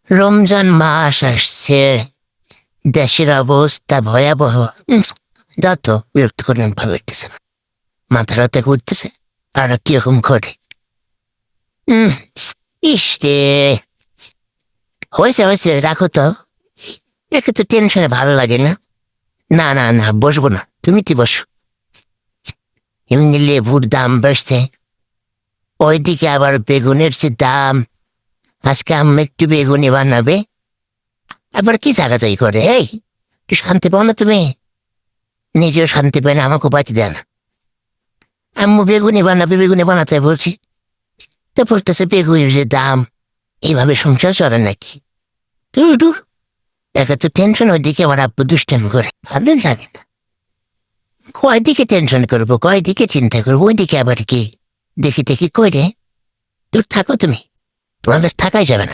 রমজান মাস আসছে, দেশের অবস্থা ভয়াবহ। যা তো বিরক্ত করলেন, ভালো লাগতেছে না। মাথা রাতে ঘুরতেছে আর কিরকম করে। উম, ইস রে, হয়েছে হয়েছে, রাখো তো। একে তো টেনশনে ভালো লাগে না। না না না, বসবো না, তুমি কি বসো। এমনি লেবুর দাম বাড়ছে, ওইদিকে আবার বেগুনের যে দাম। আজকে আম্মা একটু বেগুনি বানাবে, আবার কি জাগাজাগি করে। এই, একটু শান্তি পাও না তুমি? নিজেও শান্তি পায় না, আমাকে বাঁচতে দেয় না। আম্মু বেগুনি বানাবে, বেগুনি বানাতে বলছি, তো বলতেছে বেগুনের যে দাম, এইভাবে সংসার চলে নাকি? দূর দূর, একে তো টেনশন, ওইদিকে আমার আব্বু দুষ্টামি করে, ভালো লাগে না। কয়দিকে টেনশন করবো, কয়দিকে চিন্তা করবো, ওইদিকে আবার কি দেখি দেখি করে। দূর থাকো তুমি, তোমার কাছে থাকাই যাবে না।